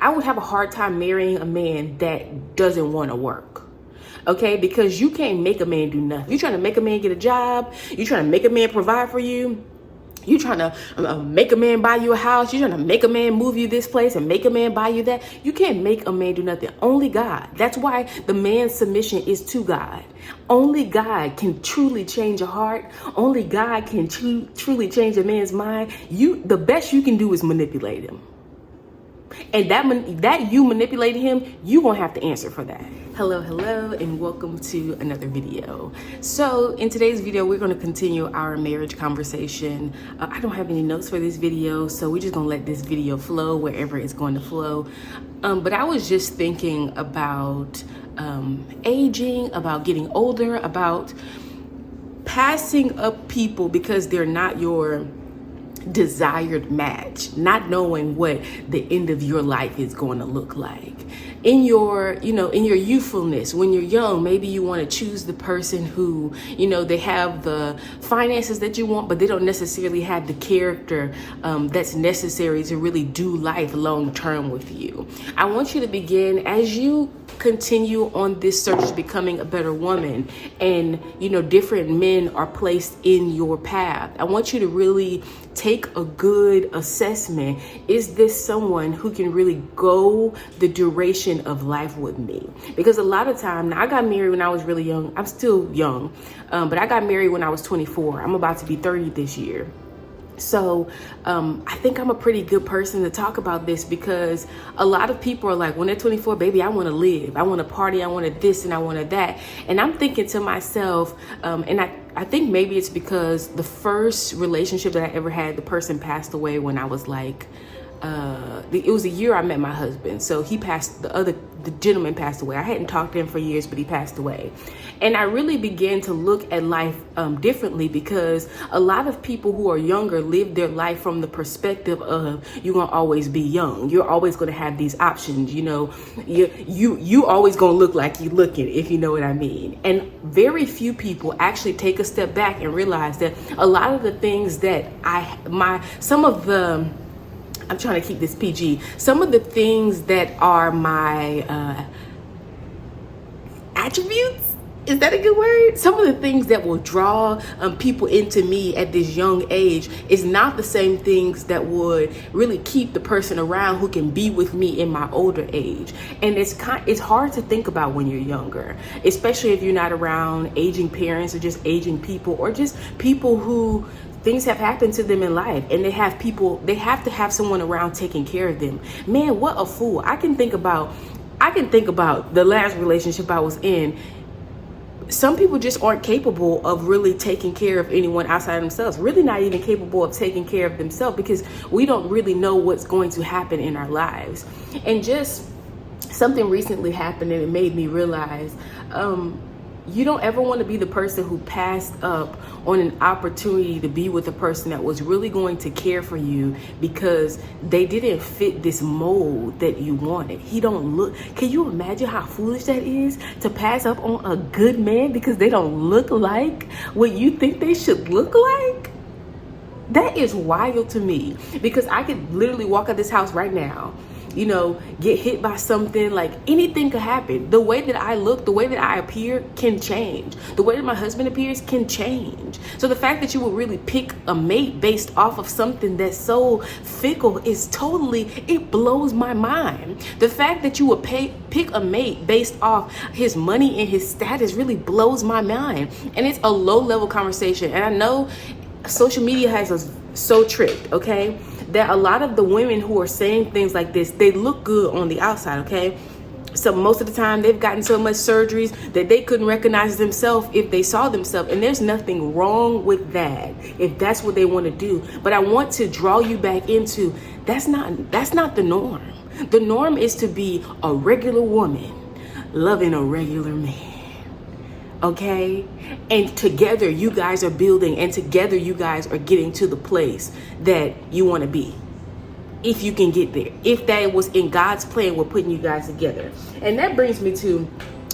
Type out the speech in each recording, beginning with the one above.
I would have a hard time marrying a man that doesn't want to work. Okay, because you can't make a man do nothing. You're trying to make a man get a job. You're trying to make a man provide for you. You're trying to make a man buy you a house. You're trying to make a man move you this place and make a man buy you that. You can't make a man do nothing. Only God. That's why the man's submission is to God. Only God can truly change a heart. Only God can truly change a man's mind. The best you can do is manipulate him. And that you manipulating him, you won't have to answer for that. Hello, and welcome to another video. So in today's video, we're going to continue our marriage conversation. I don't have any notes for this video, so we're just going to let this video flow wherever it's going to flow. But I was just thinking about aging, about getting older, about passing up people because they're not your desired match, not knowing what the end of your life is going to look like. In your youthfulness, when you're young, maybe you want to choose the person who, they have the finances that you want, but they don't necessarily have the character that's necessary to really do life long term with you. I want you to begin, as you continue on this search to becoming a better woman, and different men are placed in your path. I want you to really take a good assessment. Is this someone who can really go the duration of life with me? Because a lot of time, now I got married when I was really young. I'm still young, but I got married when I was 24. I'm about to be 30 this year. So I think I'm a pretty good person to talk about this, because a lot of people are like, when they're 24, baby, I want to live, I want to party, I wanted this and I wanted that. And I'm thinking to myself, and I think maybe it's because the first relationship that I ever had, the person passed away when I was like, it was a year I met my husband. So the gentleman passed away. I hadn't talked to him for years, but he passed away. And I really began to look at life differently, because a lot of people who are younger live their life from the perspective of, you're going to always be young. You're always going to have these options. You always going to look like you looking, if you know what I mean. And very few people actually take a step back and realize that a lot of the things that I'm trying to keep this PG. Some of the things that are my attributes, is that a good word? Some of the things that will draw people into me at this young age is not the same things that would really keep the person around who can be with me in my older age. And it's hard to think about when you're younger, especially if you're not around aging parents or just aging people, or just people who things have happened to them in life, and they have to have someone around taking care of them. Man, what a fool. I can think about the last relationship I was in. Some people just aren't capable of really taking care of anyone outside of themselves, really not even capable of taking care of themselves, because we don't really know what's going to happen in our lives. And just something recently happened, and it made me realize, you don't ever want to be the person who passed up on an opportunity to be with a person that was really going to care for you because they didn't fit this mold that you wanted. Can you imagine how foolish that is, to pass up on a good man because they don't look like what you think they should look like? That is wild to me, because I could literally walk out this house right now, get hit by something, like anything could happen. The way that I look, the way that I appear can change. The way that my husband appears can change. So the fact that you would really pick a mate based off of something that's so fickle it blows my mind. The fact that you would pick a mate based off his money and his status really blows my mind. And it's a low level conversation. And I know social media has us so tricked, okay? That a lot of the women who are saying things like this, they look good on the outside, okay? So most of the time they've gotten so much surgeries that they couldn't recognize themselves if they saw themselves. And there's nothing wrong with that, if that's what they want to do. But I want to draw you back into, that's not the norm. The norm is to be a regular woman loving a regular man. Okay? And together you guys are building, and together you guys are getting to the place that you want to be. If you can get there. If that was in God's plan, we're putting you guys together. And that brings me to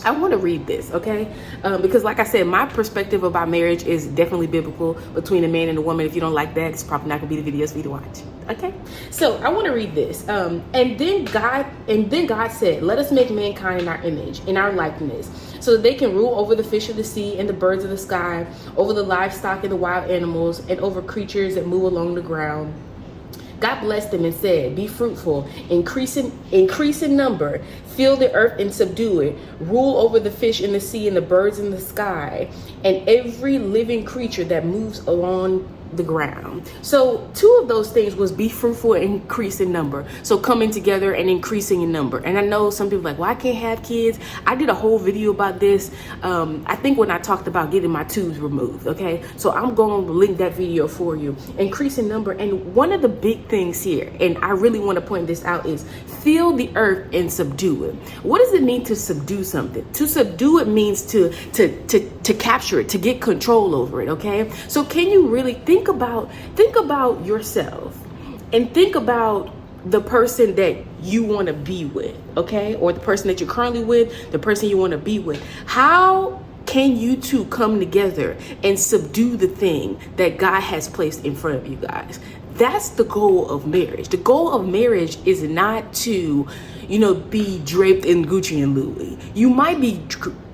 I want to read this, okay? Because like I said, my perspective about marriage is definitely biblical between a man and a woman. If you don't like that, it's probably not gonna be the videos for you to watch. Okay, so I want to read this. And then God said, "Let us make mankind in our image, in our likeness, so that they can rule over the fish of the sea and the birds of the sky, over the livestock and the wild animals, and over creatures that move along the ground." God blessed them and said, "Be fruitful, increase in number, fill the earth and subdue it, rule over the fish in the sea and the birds in the sky, and every living creature that moves along the ground." So 2 of those things was be fruitful and increase in number. So coming together and increasing in number. And I know some people are like, well, I can't have kids. I did a whole video about this. I think when I talked about getting my tubes removed. Okay, so I'm going to link that video for you. Increase in number. And one of the big things here, and I really want to point this out, is fill the earth and subdue it. What does it mean to subdue something? To subdue it means to capture it, to get control over it. Okay, so can you really think about yourself and think about the person that you want to be with, okay? Or the person that you're currently with, the person you want to be with. How can you two come together and subdue the thing that God has placed in front of you guys? That's the goal of marriage. The goal of marriage is not to, be draped in Gucci and Louis. You might be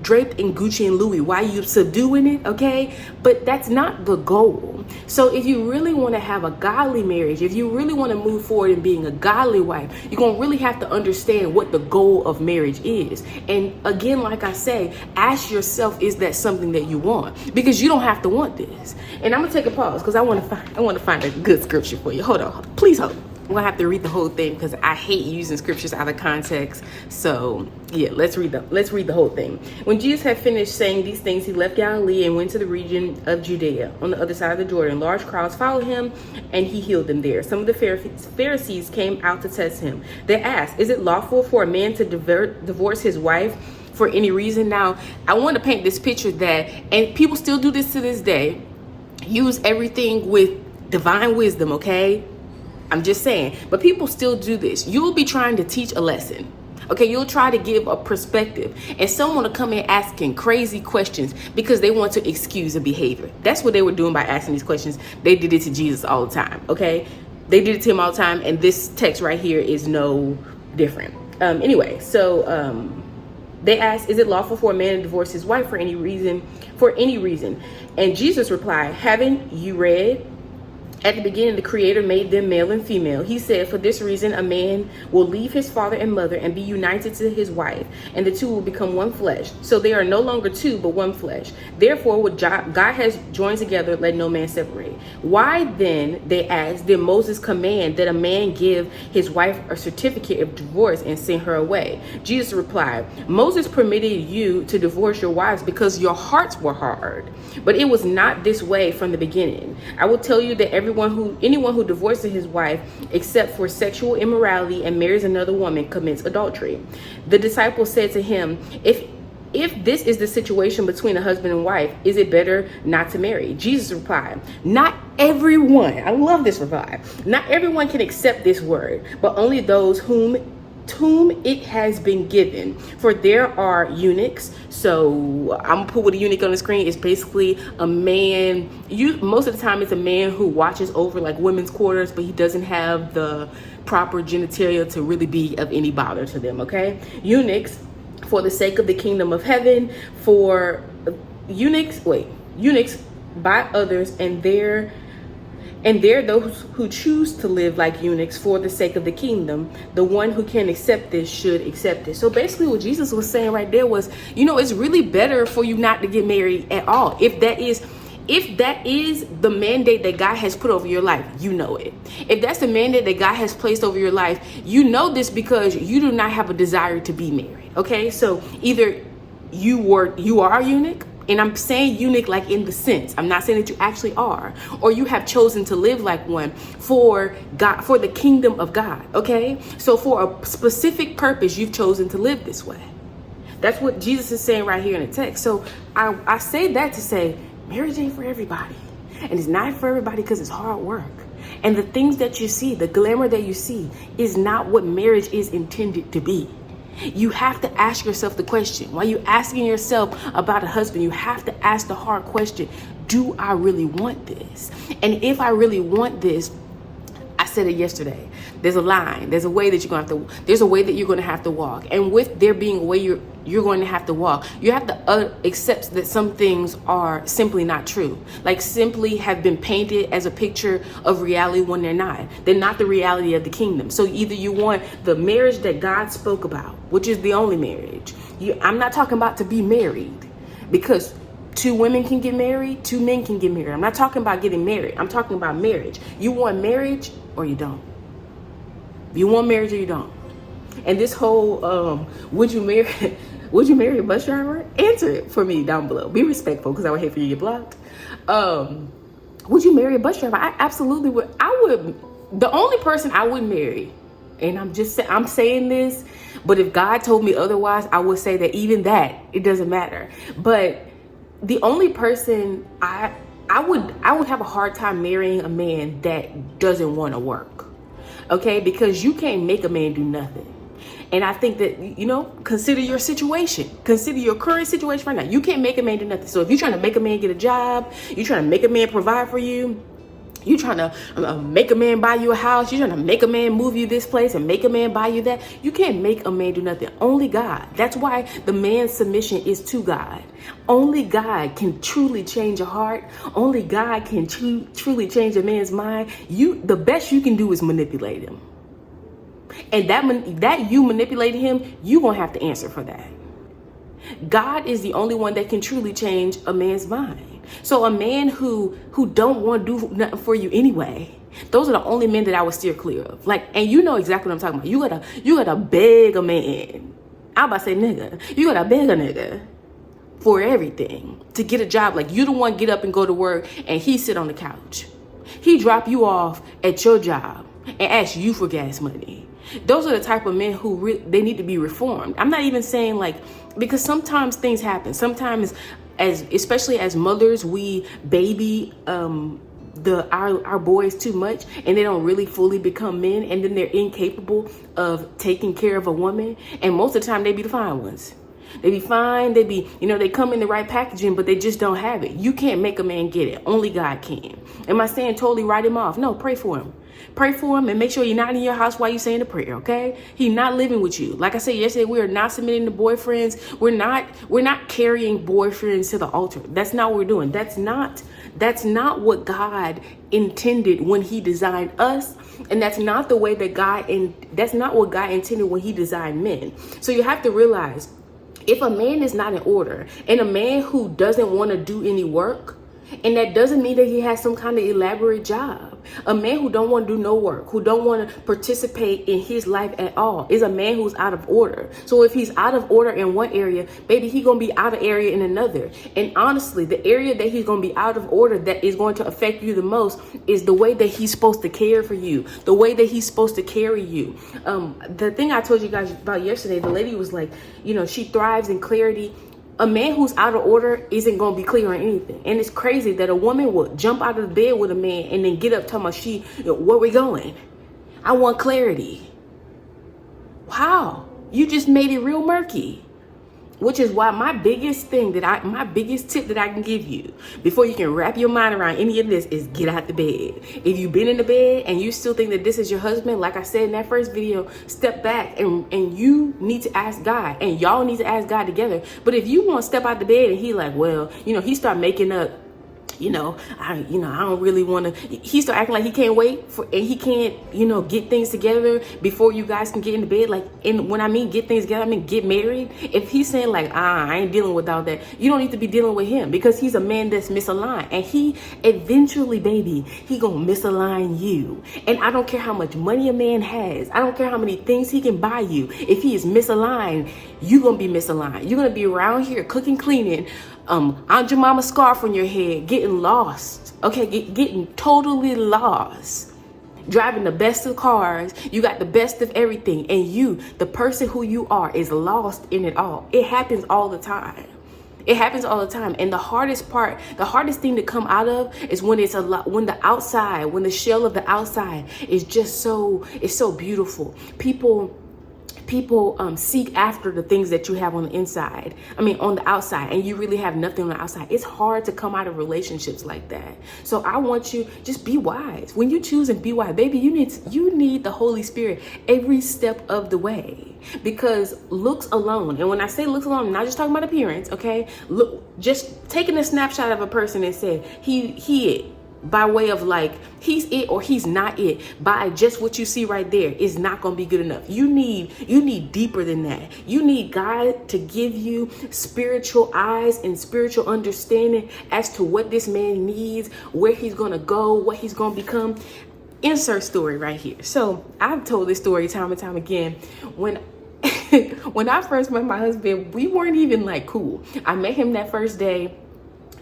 draped in Gucci and Louis while you're subduing it, okay? But that's not the goal. So if you really want to have a godly marriage, if you really want to move forward in being a godly wife, you're going to really have to understand what the goal of marriage is. And again, like I say, ask yourself, is that something that you want? Because you don't have to want this. And I'm going to take a pause because I want to find a good scripture for you. Hold on. Please hold. I'm gonna have to read the whole thing because I hate using scriptures out of context. So yeah, let's read the whole thing. When Jesus had finished saying these things, he left Galilee and went to the region of Judea on the other side of the Jordan. Large crowds followed him and he healed them there. Some of the Pharisees came out to test him. They asked, "Is it lawful for a man to divorce his wife for any reason?" Now, I want to paint this picture that, and people still do this to this day, use everything with divine wisdom, okay? I'm just saying, but people still do this. You'll be trying to teach a lesson. Okay, you'll try to give a perspective and someone will come in asking crazy questions because they want to excuse a behavior. That's what they were doing by asking these questions. They did it to Jesus all the time, okay? They did it to him all the time, and this text right here is no different. Anyway, so they asked, "Is it lawful for a man to divorce his wife for any reason? And Jesus replied, "Haven't you read? At the beginning, the Creator made them male and female. He said, for this reason, a man will leave his father and mother and be united to his wife, and the two will become one flesh. So they are no longer two, but one flesh. Therefore, what God has joined together, let no man separate." Why then, they asked, did Moses command that a man give his wife a certificate of divorce and send her away? Jesus replied, "Moses permitted you to divorce your wives because your hearts were hard. But it was not this way from the beginning. I will tell you that anyone who divorces his wife except for sexual immorality and marries another woman commits adultery." The disciples said to him, If this is the situation between a husband and wife, is it better not to marry?" Jesus replied, "Not everyone," I love this reply, "not everyone can accept this word, but only those whom it has been given. For there are eunuchs." So I'm gonna put what a eunuch on the screen is. Basically a man, most of the time it's a man who watches over like women's quarters, but he doesn't have the proper genitalia to really be of any bother to them, okay? Eunuchs for the sake of the kingdom of heaven, for eunuchs by others, and there those who choose to live like eunuchs for the sake of the kingdom. The one who can accept this should accept it. So basically what Jesus was saying right there was, it's really better for you not to get married at all. If that is the mandate that God has put over your life, you know it. If that's the mandate that God has placed over your life, you know this because you do not have a desire to be married. Okay, so either you are a eunuch, and I'm saying eunuch like in the sense, I'm not saying that you actually are, or you have chosen to live like one for God, for the kingdom of God. Okay, so for a specific purpose, you've chosen to live this way. That's what Jesus is saying right here in the text. So I say that to say, marriage ain't for everybody, and it's not for everybody because it's hard work. And the things that you see, the glamour that you see, is not what marriage is intended to be. You have to ask yourself the question. While you're asking yourself about a husband, you have to ask the hard question, do I really want this? And if I really want this, I said it yesterday, there's a line, there's a way that there's a way that you're going to have to walk. And with there being a way you're going to have to walk, you have to accept that some things are simply not true. Like simply have been painted as a picture of reality when they're not. They're not the reality of the kingdom. So either you want the marriage that God spoke about, which is the only marriage. I'm not talking about to be married, because 2 women can get married, 2 men can get married. I'm not talking about getting married. I'm talking about marriage. You want marriage or you don't. You want marriage or you don't. And this whole would you marry a bus driver? Answer it for me down below. Be respectful, because I would hate for you to get blocked. Would you marry a bus driver? I absolutely would. I would. The only person I would marry, and I'm saying this, but if God told me otherwise, I would say that even that, it doesn't matter. But the only person I would have a hard time marrying a man that doesn't want to work. Okay? Because you can't make a man do nothing. And I think that, consider your situation. Consider your current situation right now. You can't make a man do nothing. So if you're trying to make a man get a job, you're trying to make a man provide for you, you're trying to make a man buy you a house, you're trying to make a man move you this place and make a man buy you that, you can't make a man do nothing. Only God. That's why the man's submission is to God. Only God can truly change a heart. Only God can truly change a man's mind. The best you can do is manipulate him. And that you manipulated him, you're going to have to answer for that. God is the only one that can truly change a man's mind. So a man who don't want to do nothing for you anyway, those are the only men that I would steer clear of. And you know exactly what I'm talking about. You gotta beg a man. I'm about to say nigga. You gotta beg a nigga for everything to get a job. Like, you don't want to get up and go to work and he sit on the couch. He drop you off at your job and ask you for gas money. Those are the type of men who they need to be reformed. I'm not even saying because sometimes things happen. Sometimes, especially as mothers, we baby our boys too much, and they don't really fully become men, and then they're incapable of taking care of a woman. And most of the time, they be the fine ones. They be fine. They be, they come in the right packaging, but they just don't have it. You can't make a man get it. Only God can. Am I saying totally write him off? No, pray for him. Pray for him and make sure you're not in your house while you're saying the prayer, okay? He's not living with you. Like I said yesterday, we are not submitting to boyfriends. We're not carrying boyfriends to the altar. That's not what we're doing. That's not what God intended when he designed us. And that's not the way that that's not what God intended when he designed men. So you have to realize, if a man is not in order, and a man who doesn't want to do any work, and that doesn't mean that he has some kind of elaborate job. A man who don't want to do no work, who don't want to participate in his life at all, is a man who's out of order. So if he's out of order in one area, baby, he's going to be out of area in another. And honestly, the area that he's going to be out of order that is going to affect you the most is the way that he's supposed to care for you, the way that he's supposed to carry you. The thing I told you guys about yesterday, the lady was like, she thrives in clarity. A man who's out of order isn't going to be clear on anything. And it's crazy that a woman will jump out of the bed with a man and then get up talking about where we going? I want clarity. Wow. You just made it real murky. Which is why my biggest tip that I can give you before you can wrap your mind around any of this is get out the bed. If you've been in the bed and you still think that this is your husband, like I said in that first video, step back and you need to ask God, and y'all need to ask God together. But if you want to step out the bed and he he start making up, I don't really want to. He start acting like he can't wait and he can't, get things together before you guys can get in the bed. And when I mean get things together, I mean get married. If he's saying I ain't dealing with all that, you don't need to be dealing with him, because he's a man that's misaligned, and he eventually, baby, he gonna misalign you. And I don't care how much money a man has. I don't care how many things he can buy you. If he is misaligned, you gonna be misaligned. You're gonna be around here cooking, cleaning, Aunt Jemima scarf on your head, getting lost, okay, getting totally lost, driving the best of cars, you got the best of everything, and you, the person who you are, is lost in it all. It happens all the time. It happens all the time. And the hardest thing to come out of is when when the shell of the outside is just it's so beautiful. People People seek after the things that you have on the inside. I mean, on the outside, and you really have nothing on the outside. It's hard to come out of relationships like that. So I want you, just be wise. When you choose and be wise, baby, you need the Holy Spirit every step of the way. Because looks alone, and when I say looks alone, I'm not just talking about appearance, okay? Look, just taking a snapshot of a person and saying he it, by way of like he's it or he's not it, by just what you see right there is not going to be good enough. You need deeper than that. You need God to give you spiritual eyes and spiritual understanding as to what this man needs, where he's going to go, what he's going to become. Insert story right here. So I've told this story time and time again. When I first met my husband, we weren't even like cool. I met him that first day.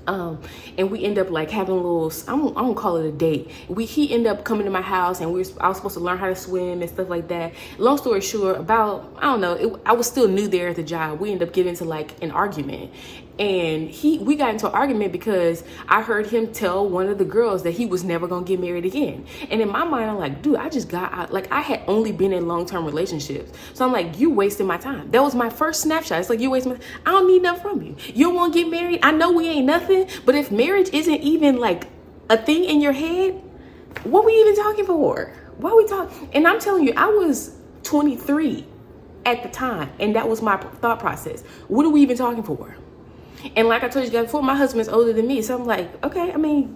And we end up like having a little, I won't call it a date. He ended up coming to my house, and I was supposed to learn how to swim and stuff like that. Long story short, about, I don't know, I was still new there at the job. We ended up getting into like an argument, and we got into an argument because I heard him tell one of the girls that he was never gonna get married again. And in my mind, I'm like, dude, I just got out. Like, I had only been in long-term relationships, so I'm like, you wasting my time. That was my first snapshot. It's like, you wasting my time. I don't need nothing from you. You don't want to get married. I know we ain't nothing, but if marriage isn't even like a thing in your head, what we even talking for? Why we talking? And I'm telling you, I was 23 at the time, and that was my thought process. What are we even talking for? And like I told you guys before, my husband's older than me, so I'm like, okay, I mean,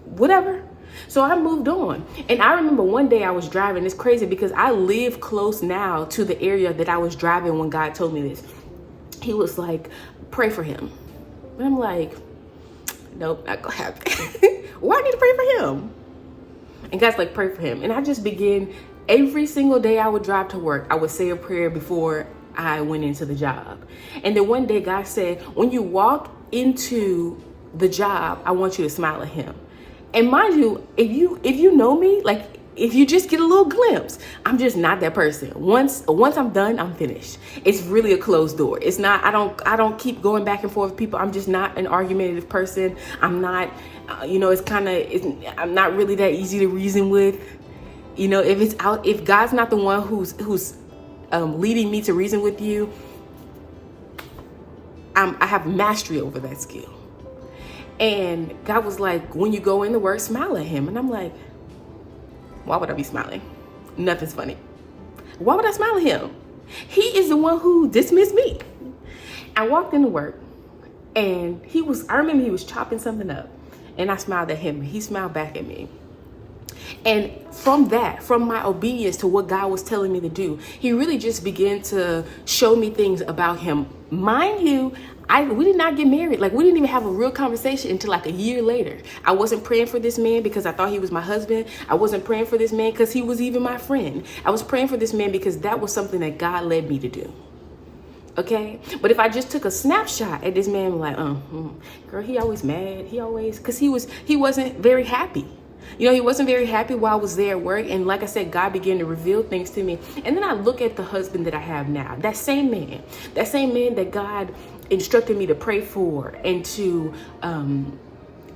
whatever. So I moved on. And I remember one day I was driving. It's crazy because I live close now to the area that I was driving when God told me this. He was like, pray for him. And I'm like, nope, not gonna happen. Why I need to pray for him? And God's like, pray for him. And I just began, every single day I would drive to work, I would say a prayer before I went into the job. And then one day God said, when you walk into the job, I want you to smile at him. And mind you, if you know me, like if you just get a little glimpse, I'm just not that person. Once I'm done, I'm finished. It's really a closed door. It's not, I don't keep going back and forth with people. I'm just not an argumentative person. I'm not, I'm not really that easy to reason with. You know, if God's not the one who's leading me to reason with you, I have mastery over that skill. And God was like, when you go into work, smile at him. And I'm like, why would I be smiling? Nothing's funny. Why would I smile at him? He is the one who dismissed me. I walked into work, and I remember he was chopping something up, and I smiled at him. He smiled back at me. And from my obedience to what God was telling me to do, he really just began to show me things about him. Mind you, we did not get married. Like, we didn't even have a real conversation until like a year later. I wasn't praying for this man because I thought he was my husband. I wasn't praying for this man because he was even my friend. I was praying for this man because that was something that God led me to do. Okay? But if I just took a snapshot at this man, like, girl, he always mad. Because he wasn't very happy. You know, he wasn't very happy while I was there at work. And like I said, God began to reveal things to me. And then I look at the husband that I have now. That same man that God instructed me to pray for and to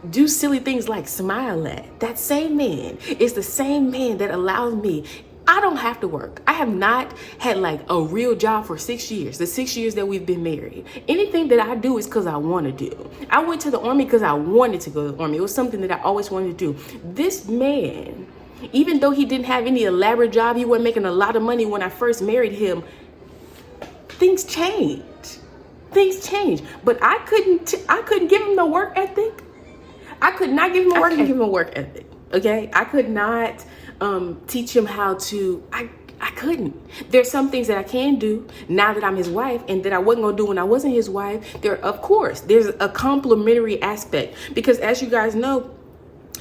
do silly things like smile at. That same man is the same man that allowed me. I don't have to work. I have not had like a real job for 6 years, the 6 years that we've been married. Anything that I do is because I want to do. I went to the Army because I wanted to go to the Army. It was something that I always wanted to do. This man, even though he didn't have any elaborate job, he wasn't making a lot of money when I first married him, things changed. Things changed. But I couldn't give him no work ethic. I could not give him a work ethic. Okay? I could not teach him how to, I couldn't. There's some things that I can do now that I'm his wife and that I wasn't going to do when I wasn't his wife. Of course, there's a complementary aspect because as you guys know,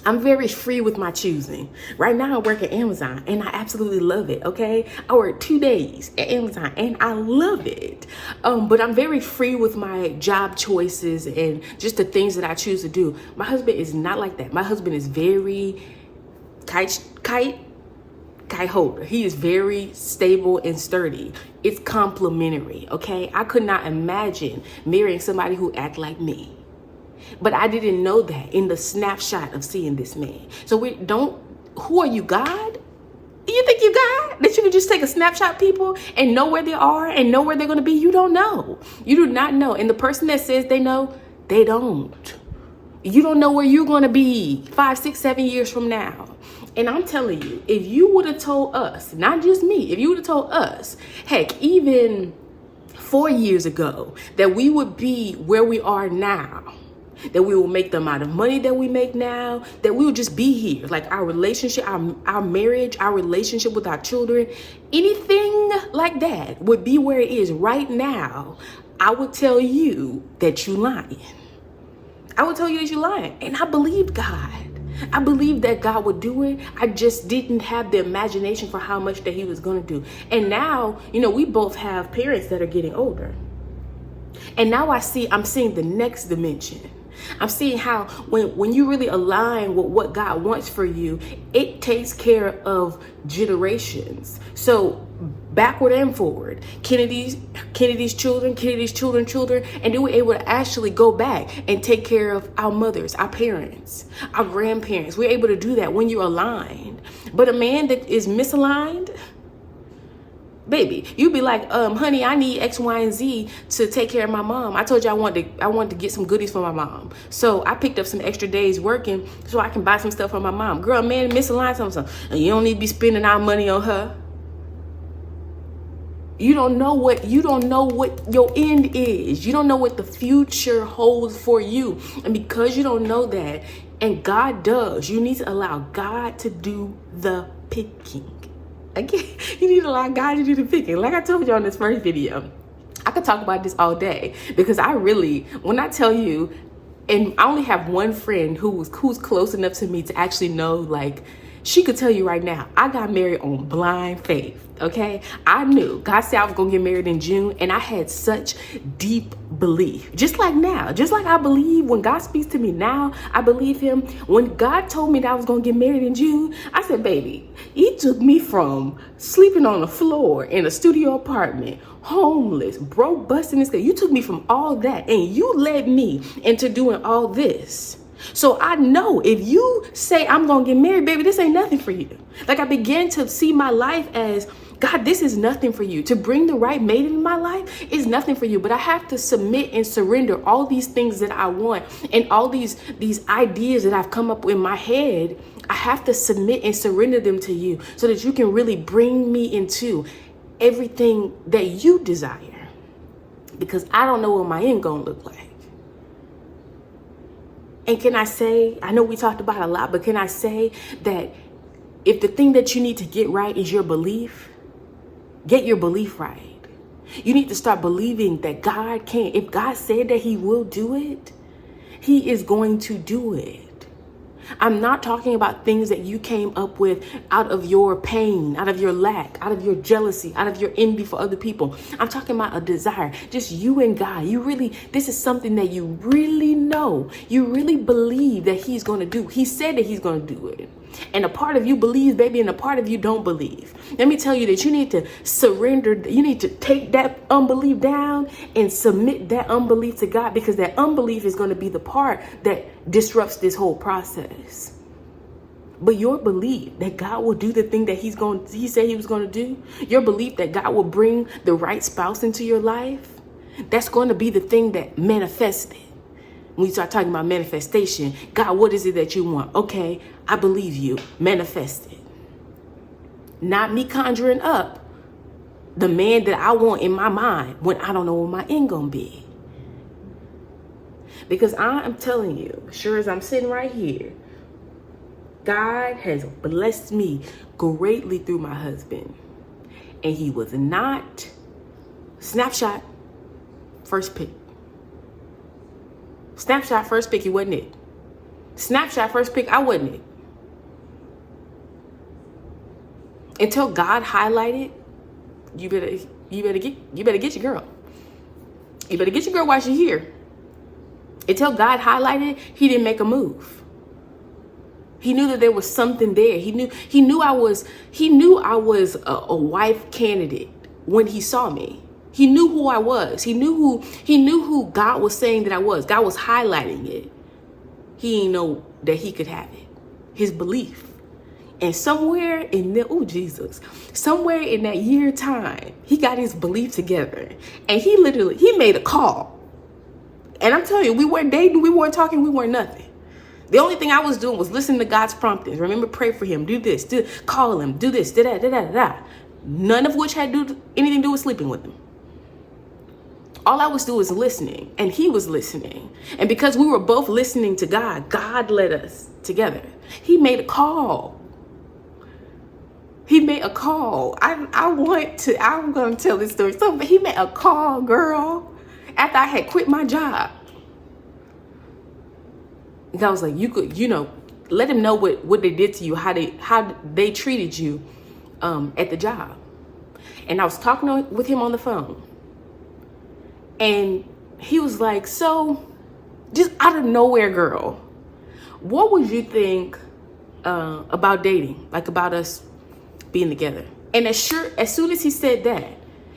I'm very free with my choosing. Right now I work at Amazon and I absolutely love it, okay? I work 2 days at Amazon and I love it. But I'm very free with my job choices and just the things that I choose to do. My husband is not like that. My husband is very kite holder. He is very stable and sturdy. It's complementary, okay? I could not imagine marrying somebody who act like me. But I didn't know that in the snapshot of seeing this man. So who are you, God? You you think you got? That you can just take a snapshot people and know where they are and know where they're going to be? You don't know. You do not know. And the person that says they know, they don't. You don't know where you're going to be 5, 6, 7 years from now. And I'm telling you, if you would have told us, not just me, if you would have told us, heck, even 4 years ago, that we would be where we are now, that we will make the amount of money that we make now, that we would just be here, like our relationship, our marriage, our relationship with our children, anything like that would be where it is right now, I would tell you that you lying. I would tell you that you're lying. And I believed God. I believed that God would do it. I just didn't have the imagination for how much that he was going to do. And now, we both have parents that are getting older. And now I'm seeing the next dimension. I'm seeing how when you really align with what God wants for you, it takes care of generations. So backward and forward, Kennedy's children, and then we're able to actually go back and take care of our mothers, our parents, our grandparents. We're able to do that when you're aligned. But a man that is misaligned, baby, you'd be like, honey, I need X, Y, and Z to take care of my mom. I told you I wanted to get some goodies for my mom. So I picked up some extra days working so I can buy some stuff for my mom. Girl, man, misaligned something. And you don't need to be spending our money on her. You don't know what your end is. You don't know what the future holds for you. And because you don't know that, and God does, you need to allow God to do the picking. Again, you need to allow God to do the picking. Like I told you on this first video, I could talk about this all day because when I tell you, and I only have one friend who's close enough to me to actually know, like, she could tell you right now, I got married on blind faith, okay? I knew. God said I was going to get married in June, and I had such deep belief. Just like now. Just like I believe when God speaks to me now, I believe him. When God told me that I was going to get married in June, I said, baby, he took me from sleeping on the floor in a studio apartment, homeless, broke, busting this. You took me from all that, and you led me into doing all this. So I know if you say I'm going to get married, baby, this ain't nothing for you. Like I began to see my life as, God, this is nothing for you. To bring the right mate in my life is nothing for you. But I have to submit and surrender all these things that I want and all these ideas that I've come up with in my head. I have to submit and surrender them to you so that you can really bring me into everything that you desire. Because I don't know what my end going to look like. And can I say, I know we talked about it a lot, but can I say that if the thing that you need to get right is your belief, get your belief right. You need to start believing that God can. If God said that he will do it, he is going to do it. I'm not talking about things that you came up with out of your pain, out of your lack, out of your jealousy, out of your envy for other people. I'm talking about a desire, just you and God. This is something that you really know, you really believe that he's going to do. He said that he's going to do it. And a part of you believes, baby, and a part of you don't believe. Let me tell you that you need to surrender. You need to take that unbelief down and submit that unbelief to God, because that unbelief is going to be the part that disrupts this whole process. But your belief that God will do the thing that he said he was going to do, your belief that God will bring the right spouse into your life, that's going to be the thing that manifests it. When you start talking about manifestation, God, what is it that you want? Okay, I believe you. Manifest it. Not me conjuring up the man that I want in my mind when I don't know what my end gonna be. Because I am telling you, sure as I'm sitting right here, God has blessed me greatly through my husband. And he was not snapshot first pick. Snapshot first pick, he wasn't it. Snapshot first pick, I wasn't it. Until God highlighted, you better get your girl. You better get your girl while she's here. Until God highlighted, he didn't make a move. He knew that there was something there. He knew I was a wife candidate when he saw me. He knew who I was. He knew who God was saying that I was. God was highlighting it. He didn't know that he could have it. His belief. And somewhere in somewhere in that year time, he got his belief together. And he made a call. And I'm telling you, we weren't dating, we weren't talking, we weren't nothing. The only thing I was doing was listening to God's promptings. Remember, pray for him, do this, call him, do this, da da da da da. None of which had anything to do with sleeping with him. All I was doing was listening, and he was listening. And because we were both listening to God, God led us together. He made a call. He made a call. I'm going to tell this story. So, but he made a call, girl, after I had quit my job. And I was like, you could, let him know what they did to you, how they treated you at the job. And I was talking with him on the phone. And he was like, so just out of nowhere, girl, what would you think about dating? Like about us being together? And as soon as he said that,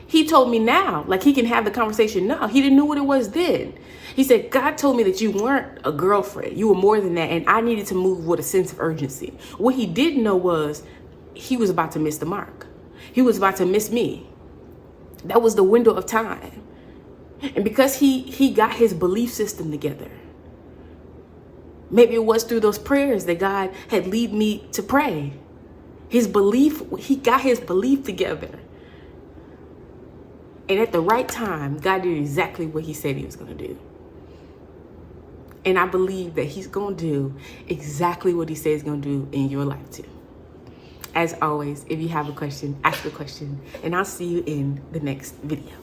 he told me now, like he can have the conversation now. He didn't know what it was then. He said, God told me that you weren't a girlfriend. You were more than that. And I needed to move with a sense of urgency. What he didn't know was he was about to miss the mark. He was about to miss me. That was the window of time. And because he got his belief system together, maybe it was through those prayers that God had lead me to pray. He got his belief together. And at the right time, God did exactly what he said he was going to do. And I believe that he's going to do exactly what he says he's going to do in your life too. As always, if you have a question, ask a question, and I'll see you in the next video.